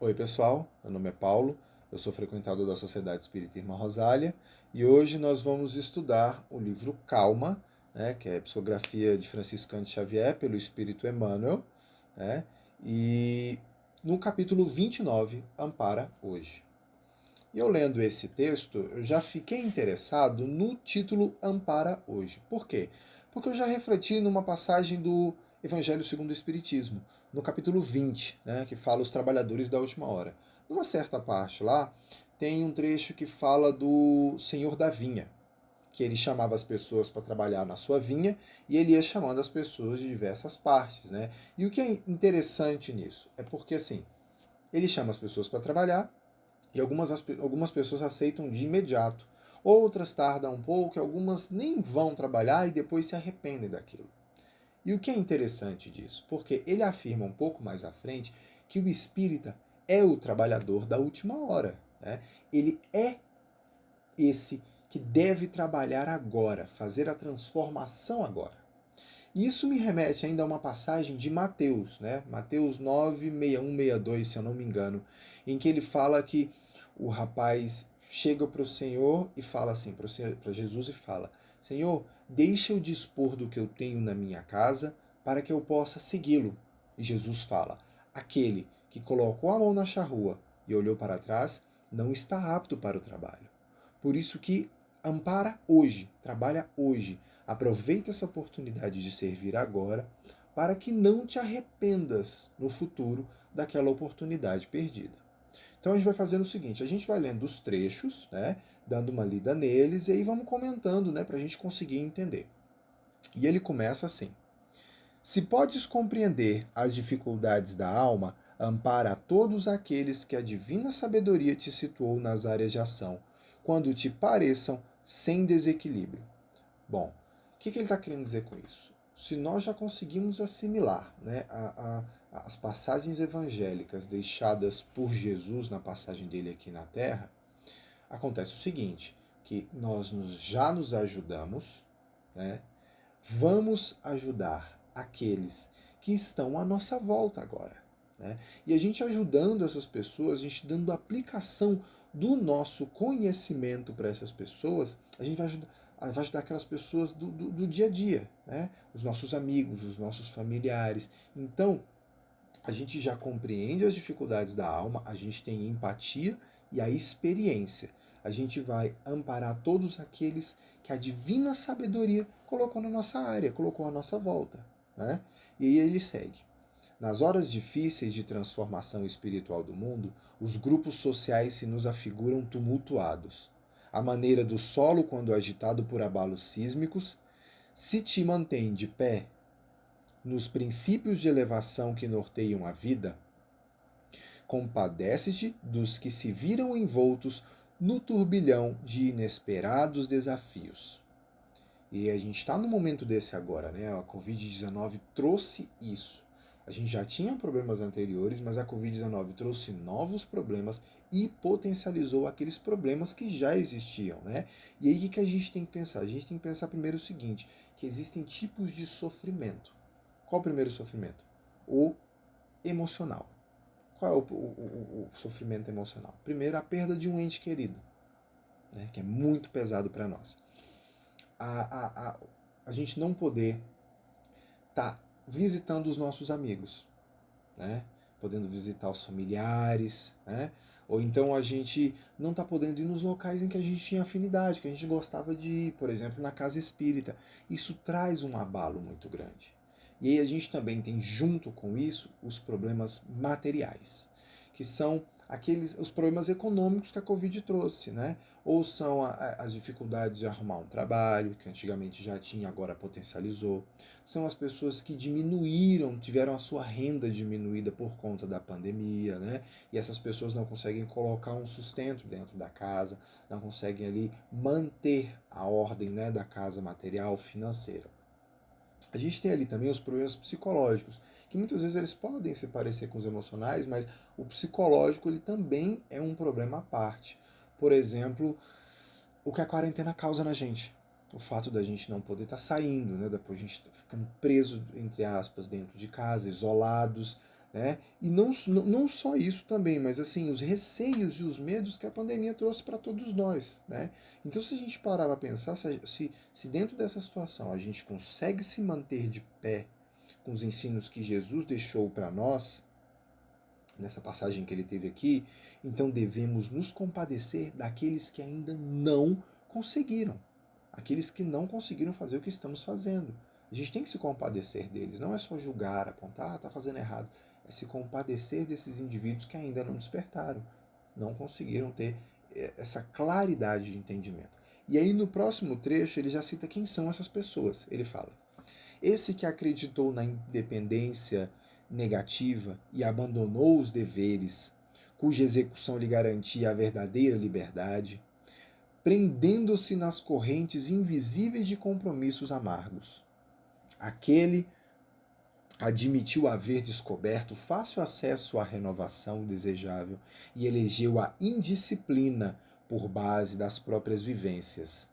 Oi pessoal, meu nome é Paulo, eu sou frequentador da Sociedade Espírita Irmã Rosália e hoje nós vamos estudar o livro Calma, né, que é a psicografia de Franciscano de Xavier pelo Espírito Emmanuel, né, e no capítulo 29, Ampara Hoje. E eu lendo esse texto, eu já fiquei interessado no título Ampara Hoje. Por quê? Porque eu já refleti numa passagem do Evangelho segundo o Espiritismo, no capítulo 20, né, que fala os trabalhadores da última hora. Numa certa parte lá, tem um trecho que fala do Senhor da Vinha, que ele chamava as pessoas para trabalhar na sua vinha e ele ia chamando as pessoas de diversas partes, né? E o que é interessante nisso é porque assim, ele chama as pessoas para trabalhar e algumas pessoas aceitam de imediato. Outras tardam um pouco, e algumas nem vão trabalhar e depois se arrependem daquilo. E o que é interessante disso? Porque ele afirma um pouco mais à frente que o espírita é o trabalhador da última hora. Né? Ele é esse que deve trabalhar agora, fazer a transformação agora. E isso me remete ainda a uma passagem de Mateus, né? Mateus 9, 61, 62, se eu não me engano, em que ele fala que o rapaz chega para o Senhor e fala assim, para Jesus e fala: Senhor, deixa eu dispor do que eu tenho na minha casa para que eu possa segui-lo. E Jesus fala: aquele que colocou a mão na charrua e olhou para trás não está apto para o trabalho. Por isso que ampara hoje, trabalha hoje. Aproveita essa oportunidade de servir agora para que não te arrependas no futuro daquela oportunidade perdida. Então a gente vai fazendo o seguinte, a gente vai lendo os trechos, né, dando uma lida neles e aí vamos comentando, né, para a gente conseguir entender. E ele começa assim: se podes compreender as dificuldades da alma, ampara a todos aqueles que a divina sabedoria te situou nas áreas de ação, quando te pareçam sem desequilíbrio. Bom, o que ele está querendo dizer com isso? Se nós já conseguimos assimilar, né, as passagens evangélicas deixadas por Jesus na passagem dele aqui na Terra, acontece o seguinte, que já nos ajudamos, né, vamos ajudar aqueles que estão à nossa volta agora. Né? E a gente ajudando essas pessoas, a gente dando aplicação do nosso conhecimento para essas pessoas, a gente vai ajudar aquelas pessoas do dia a dia, né? Os nossos amigos, os nossos familiares. Então, a gente já compreende as dificuldades da alma, a gente tem empatia e a experiência. A gente vai amparar todos aqueles que a divina sabedoria colocou na nossa área, colocou à nossa volta. Né? E aí ele segue. Nas horas difíceis de transformação espiritual do mundo, os grupos sociais se nos afiguram tumultuados. A maneira do solo quando agitado por abalos sísmicos, se te mantém de pé nos princípios de elevação que norteiam a vida, compadece-te dos que se viram envoltos no turbilhão de inesperados desafios. E a gente está no momento desse agora, né? A Covid-19 trouxe isso. A gente já tinha problemas anteriores, mas a Covid-19 trouxe novos problemas e potencializou aqueles problemas que já existiam, né? E aí o que a gente tem que pensar? A gente tem que pensar primeiro o seguinte, que existem tipos de sofrimento. Qual o primeiro sofrimento? O emocional. Qual é o sofrimento emocional? Primeiro, a perda de um ente querido, né, que é muito pesado para nós. A gente não poder estar visitando os nossos amigos, né, podendo visitar os familiares, né, ou então a gente não está podendo ir nos locais em que a gente tinha afinidade, que a gente gostava de ir, por exemplo, na casa espírita. Isso traz um abalo muito grande. E aí a gente também tem junto com isso os problemas materiais, que são os problemas econômicos que a Covid trouxe, né? Ou são as dificuldades de arrumar um trabalho, que antigamente já tinha, agora potencializou. São as pessoas que diminuíram, tiveram a sua renda diminuída por conta da pandemia, né? E essas pessoas não conseguem colocar um sustento dentro da casa, não conseguem ali manter a ordem, né, da casa material, financeira. A gente tem ali também os problemas psicológicos, que muitas vezes eles podem se parecer com os emocionais, mas o psicológico ele também é um problema à parte. Por exemplo, o que a quarentena causa na gente. O fato da gente não poder estar saindo, né? Depois a gente tá ficando preso, entre aspas, dentro de casa, isolados. né? E não só isso também, mas assim, os receios e os medos que a pandemia trouxe para todos nós, né? Então, se a gente parar para pensar, se dentro dessa situação a gente consegue se manter de pé com os ensinos que Jesus deixou para nós, nessa passagem que ele teve aqui, então devemos nos compadecer daqueles que ainda não conseguiram, aqueles que não conseguiram fazer o que estamos fazendo. A gente tem que se compadecer deles, não é só julgar, apontar, tá fazendo errado, é se compadecer desses indivíduos que ainda não despertaram, não conseguiram ter essa claridade de entendimento. E aí no próximo trecho ele já cita quem são essas pessoas. Ele fala: esse que acreditou na independência negativa e abandonou os deveres, cuja execução lhe garantia a verdadeira liberdade, prendendo-se nas correntes invisíveis de compromissos amargos. Aquele admitiu haver descoberto fácil acesso à renovação desejável e elegeu a indisciplina por base das próprias vivências,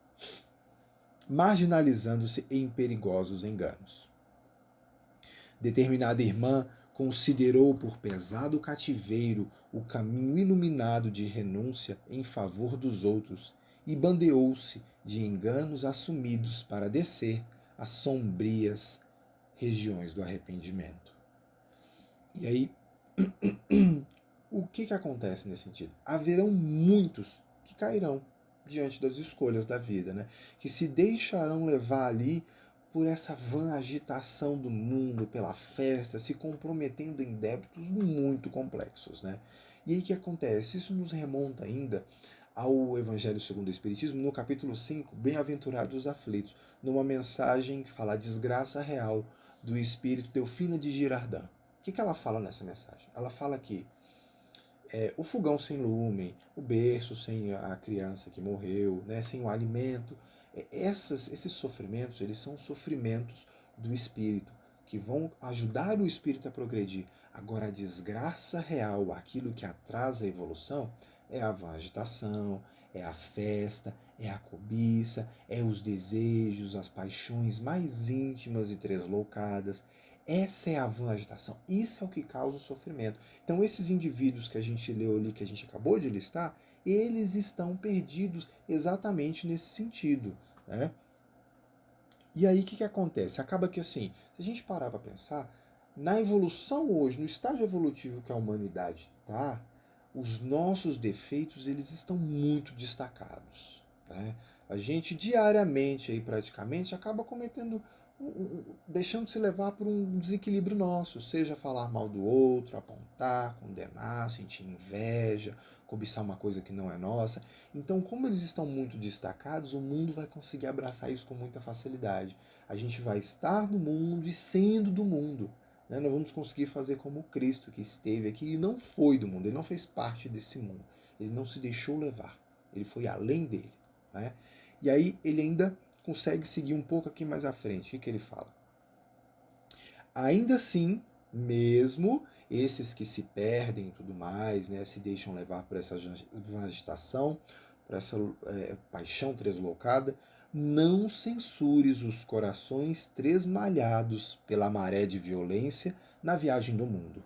marginalizando-se em perigosos enganos. Determinada irmã considerou por pesado cativeiro o caminho iluminado de renúncia em favor dos outros e bandeou-se de enganos assumidos para descer às sombrias regiões do arrependimento. E aí, o que acontece nesse sentido? Haverão muitos que cairão diante das escolhas da vida, né? Que se deixarão levar ali por essa vã agitação do mundo, pela festa, se comprometendo em débitos muito complexos, né? E aí o que acontece? Isso nos remonta ainda ao Evangelho segundo o Espiritismo, no capítulo 5, Bem-aventurados os aflitos, numa mensagem que fala a desgraça real do espírito Delfina de Girardin. O que ela fala nessa mensagem? Ela fala que o fogão sem lume, o berço sem a criança que morreu, né, sem o alimento, esses sofrimentos, eles são sofrimentos do espírito, que vão ajudar o espírito a progredir. Agora, a desgraça real, aquilo que atrasa a evolução, é a agitação, é a festa, é a cobiça, é os desejos, as paixões mais íntimas e tresloucadas. Essa é a vã agitação. Isso é o que causa o sofrimento. Então, esses indivíduos que a gente leu ali, que a gente acabou de listar, eles estão perdidos exatamente nesse sentido, né? E aí, o que acontece? Acaba que, assim, se a gente parar para pensar, na evolução hoje, no estágio evolutivo que a humanidade está, os nossos defeitos, eles estão muito destacados, né? A gente diariamente, aí, praticamente, acaba cometendo deixando se levar por um desequilíbrio nosso, seja falar mal do outro, apontar, condenar, sentir inveja, cobiçar uma coisa que não é nossa. Então, como eles estão muito destacados, o mundo vai conseguir abraçar isso com muita facilidade. A gente vai estar no mundo e sendo do mundo. Né? Nós vamos conseguir fazer como Cristo, que esteve aqui e não foi do mundo, ele não fez parte desse mundo, ele não se deixou levar, ele foi além dele. Né? E aí ele ainda consegue seguir um pouco aqui mais à frente. O que ele fala? Ainda assim, mesmo esses que se perdem e tudo mais, né, se deixam levar por essa agitação, por essa paixão tresloucada, não censures os corações tresmalhados pela maré de violência na viagem do mundo.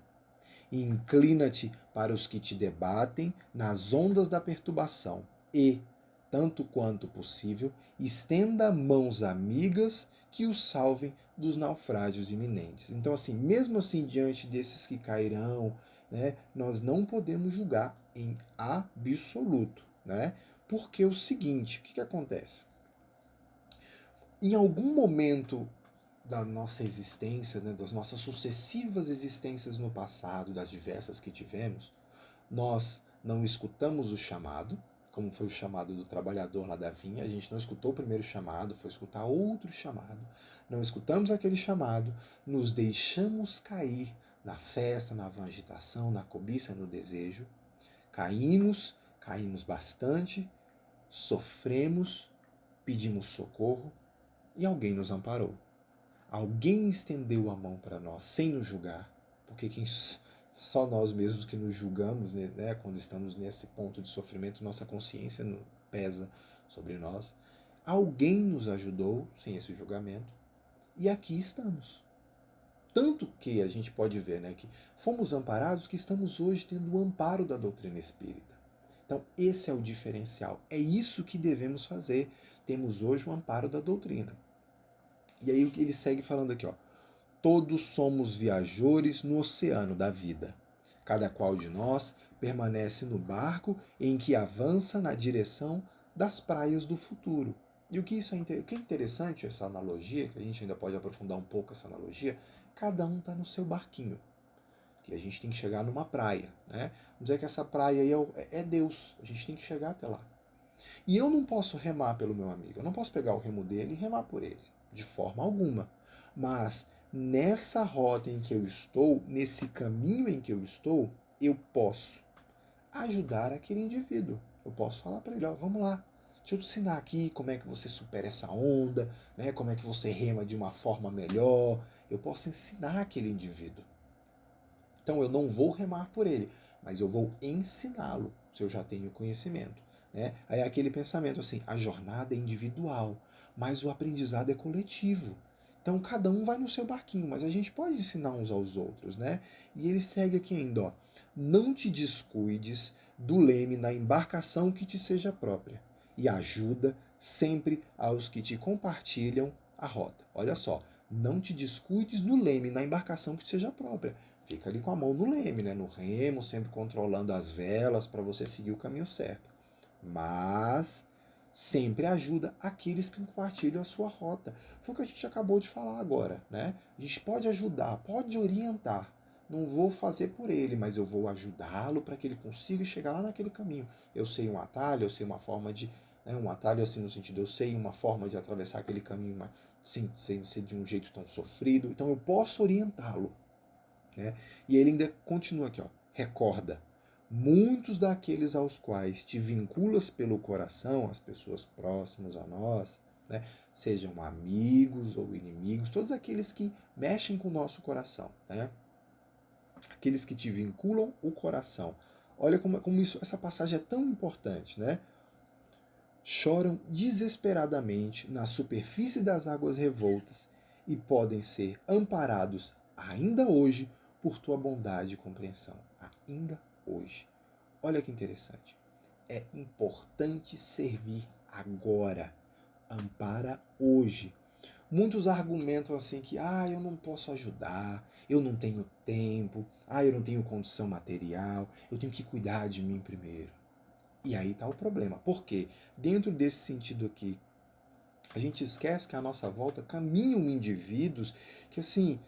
E inclina-te para os que te debatem nas ondas da perturbação e, tanto quanto possível, estenda mãos amigas que os salvem dos naufrágios iminentes. Então, assim, mesmo assim, diante desses que cairão, né, nós não podemos julgar em absoluto, né? Porque é o seguinte, o que acontece? Em algum momento da nossa existência, né, das nossas sucessivas existências no passado, das diversas que tivemos, nós não escutamos o chamado, como foi o chamado do trabalhador lá da vinha, a gente não escutou o primeiro chamado, foi escutar outro chamado, não escutamos aquele chamado, nos deixamos cair na festa, na agitação, na cobiça, no desejo, caímos bastante, sofremos, pedimos socorro e alguém nos amparou. Alguém estendeu a mão para nós sem nos julgar, porque só nós mesmos que nos julgamos, né, quando estamos nesse ponto de sofrimento, nossa consciência pesa sobre nós. Alguém nos ajudou sem esse julgamento e aqui estamos. Tanto que a gente pode ver, né, que fomos amparados que estamos hoje tendo o amparo da doutrina espírita. Então, esse é o diferencial. É isso que devemos fazer. Temos hoje o amparo da doutrina. E aí ele segue falando aqui, ó. Todos somos viajores no oceano da vida. Cada qual de nós permanece no barco em que avança na direção das praias do futuro. E o que é interessante, essa analogia, que a gente ainda pode aprofundar um pouco essa analogia, cada um está no seu barquinho. Que a gente tem que chegar numa praia, né? Vamos dizer que essa praia aí é Deus. A gente tem que chegar até lá. E eu não posso remar pelo meu amigo. Eu não posso pegar o remo dele e remar por ele. De forma alguma. Mas nessa rota em que eu estou, nesse caminho em que eu estou, eu posso ajudar aquele indivíduo. Eu posso falar para ele, ó, vamos lá. Deixa eu te ensinar aqui como é que você supera essa onda, né? Como é que você rema de uma forma melhor. Eu posso ensinar aquele indivíduo. Então eu não vou remar por ele, mas eu vou ensiná-lo, se eu já tenho conhecimento. Né? Aí é aquele pensamento assim, a jornada é individual, mas o aprendizado é coletivo. Então cada um vai no seu barquinho, mas a gente pode ensinar uns aos outros, né? E ele segue aqui ainda, ó. Não te descuides do leme na embarcação que te seja própria, e ajuda sempre aos que te compartilham a rota. Olha só, não te descuides do leme na embarcação que te seja própria. Fica ali com a mão no leme, né? No remo, sempre controlando as velas para você seguir o caminho certo. Mas sempre ajuda aqueles que compartilham a sua rota. Foi o que a gente acabou de falar agora, né? A gente pode ajudar, pode orientar. Não vou fazer por ele, mas eu vou ajudá-lo para que ele consiga chegar lá naquele caminho. Eu sei um atalho, eu sei uma forma de... Né, um atalho assim no sentido, eu sei uma forma de atravessar aquele caminho mas, sem ser de um jeito tão sofrido. Então eu posso orientá-lo. Né? E ele ainda continua aqui, ó. Recorda, muitos daqueles aos quais te vinculas pelo coração, as pessoas próximas a nós, né? Sejam amigos ou inimigos, todos aqueles que mexem com o nosso coração, né? Aqueles que te vinculam o coração. Olha como isso, essa passagem é tão importante, né? Choram desesperadamente na superfície das águas revoltas e podem ser amparados ainda hoje por tua bondade e compreensão. Ainda hoje. Olha que interessante. É importante servir agora. Ampara hoje. Muitos argumentam assim que eu não posso ajudar, eu não tenho tempo, eu não tenho condição material, eu tenho que cuidar de mim primeiro. E aí está o problema. Por quê? Dentro desse sentido aqui, a gente esquece que à nossa volta caminham indivíduos que, assim,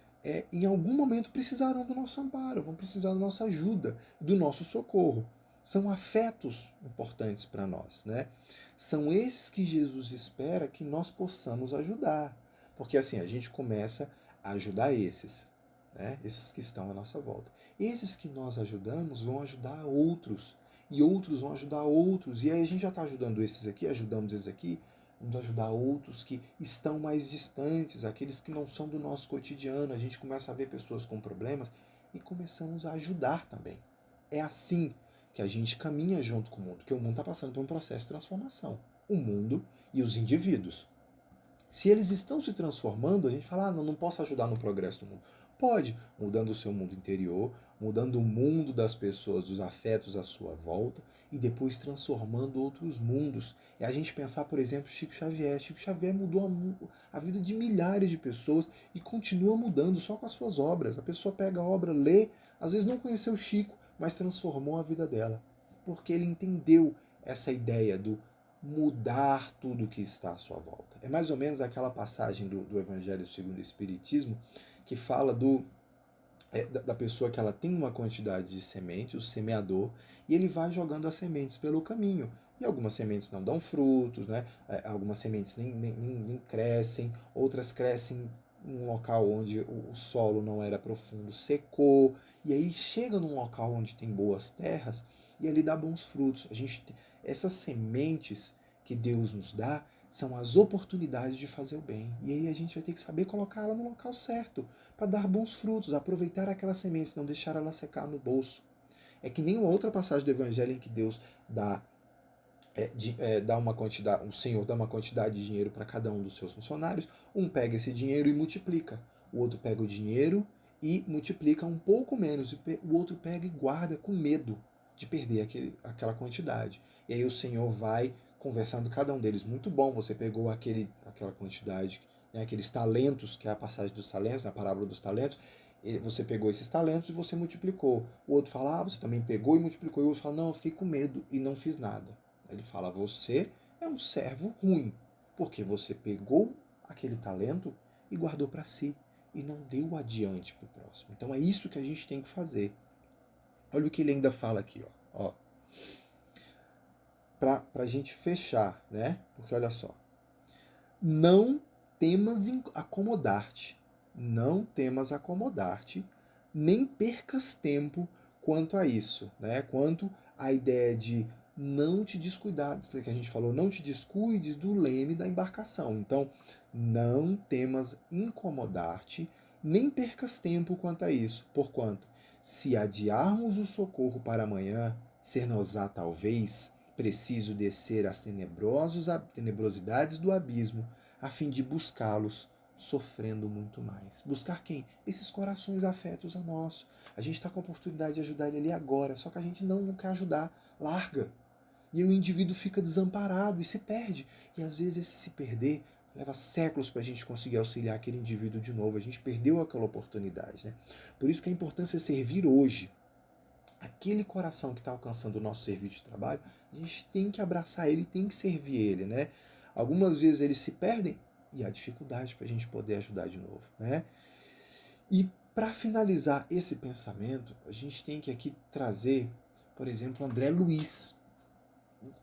em algum momento precisarão do nosso amparo, vão precisar da nossa ajuda, do nosso socorro. São afetos importantes para nós, né? São esses que Jesus espera que nós possamos ajudar. Porque assim, a gente começa a ajudar esses, né? Esses que estão à nossa volta. Esses que nós ajudamos vão ajudar outros. E outros vão ajudar outros. E aí a gente já está ajudando esses aqui, ajudamos esses aqui, vamos ajudar outros que estão mais distantes, aqueles que não são do nosso cotidiano. A gente começa a ver pessoas com problemas e começamos a ajudar também. É assim que a gente caminha junto com o mundo, porque o mundo está passando por um processo de transformação. O mundo e os indivíduos. Se eles estão se transformando, a gente fala, não posso ajudar no progresso do mundo. Pode, mudando o seu mundo interior, mudando o mundo das pessoas, dos afetos à sua volta, e depois transformando outros mundos. É a gente pensar, por exemplo, Chico Xavier. Chico Xavier mudou a vida de milhares de pessoas e continua mudando só com as suas obras. A pessoa pega a obra, lê, às vezes não conheceu Chico, mas transformou a vida dela. Porque ele entendeu essa ideia do mudar tudo que está à sua volta. É mais ou menos aquela passagem do Evangelho segundo o Espiritismo que fala da pessoa que ela tem uma quantidade de sementes, o semeador, e ele vai jogando as sementes pelo caminho. E algumas sementes não dão frutos, né? Algumas sementes nem crescem, outras crescem em um local onde o solo não era profundo, secou, e aí chega num local onde tem boas terras e ali dá bons frutos. Essas sementes que Deus nos dá são as oportunidades de fazer o bem. E aí a gente vai ter que saber colocá-la no local certo, para dar bons frutos, aproveitar aquelas sementes, não deixar ela secar no bolso. É que nem uma outra passagem do Evangelho em que Deus dá uma quantidade, o Senhor dá uma quantidade de dinheiro para cada um dos seus funcionários, um pega esse dinheiro e multiplica, o outro pega o dinheiro e multiplica um pouco menos. O outro pega e guarda com medo de perder aquela quantidade. E aí o Senhor vai conversando com cada um deles. Muito bom, você pegou aquela quantidade, né, aqueles talentos, que é a passagem dos talentos, a parábola dos talentos. Você pegou esses talentos e você multiplicou. O outro fala, você também pegou e multiplicou. E o outro fala, não, eu fiquei com medo e não fiz nada. Ele fala, você é um servo ruim, porque você pegou aquele talento e guardou para si e não deu adiante para o próximo. Então é isso que a gente tem que fazer. Olha o que ele ainda fala aqui, ó. Para a gente fechar, né? Porque olha só, não temas acomodar-te, não temas acomodar-te, nem percas tempo quanto a isso, né? Quanto à ideia de não te descuidar, que a gente falou, não te descuides do leme da embarcação. Então, não temas incomodar-te, nem percas tempo quanto a isso, porquanto, se adiarmos o socorro para amanhã, ser-nos-á talvez preciso descer às tenebrosidades do abismo, a fim de buscá-los, sofrendo muito mais. Buscar quem? Esses corações afetos a nós. A gente está com a oportunidade de ajudar ele ali agora, só que a gente não quer ajudar. Larga. E o indivíduo fica desamparado e se perde. E às vezes esse se perder leva séculos para a gente conseguir auxiliar aquele indivíduo de novo. A gente perdeu aquela oportunidade. Né? Por isso que a importância é servir hoje. Aquele coração que está alcançando o nosso serviço de trabalho, a gente tem que abraçar ele, tem que servir ele, né? Algumas vezes eles se perdem e há dificuldade para a gente poder ajudar de novo, né? E para finalizar esse pensamento, a gente tem que aqui trazer, por exemplo, André Luiz.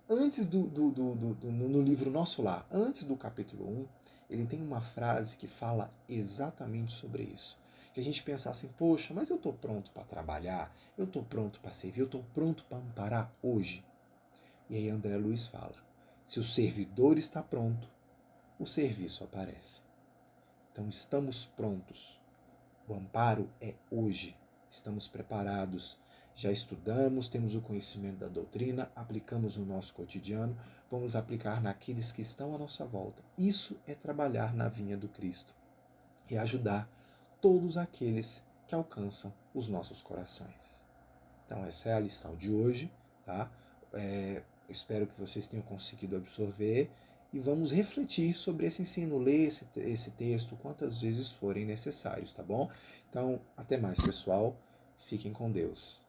Antes no livro Nosso Lar, antes do capítulo 1, ele tem uma frase que fala exatamente sobre isso. Que a gente pensa assim, poxa, mas eu estou pronto para trabalhar, eu estou pronto para servir, eu estou pronto para amparar hoje. E aí André Luiz fala, se o servidor está pronto, o serviço aparece. Então estamos prontos. O amparo é hoje. Estamos preparados. Já estudamos, temos o conhecimento da doutrina, aplicamos no nosso cotidiano, vamos aplicar naqueles que estão à nossa volta. Isso é trabalhar na vinha do Cristo e ajudar todos aqueles que alcançam os nossos corações. Então essa é a lição de hoje, tá? Espero que vocês tenham conseguido absorver e vamos refletir sobre esse ensino, ler esse texto quantas vezes forem necessários, tá bom? Então, até mais, pessoal. Fiquem com Deus.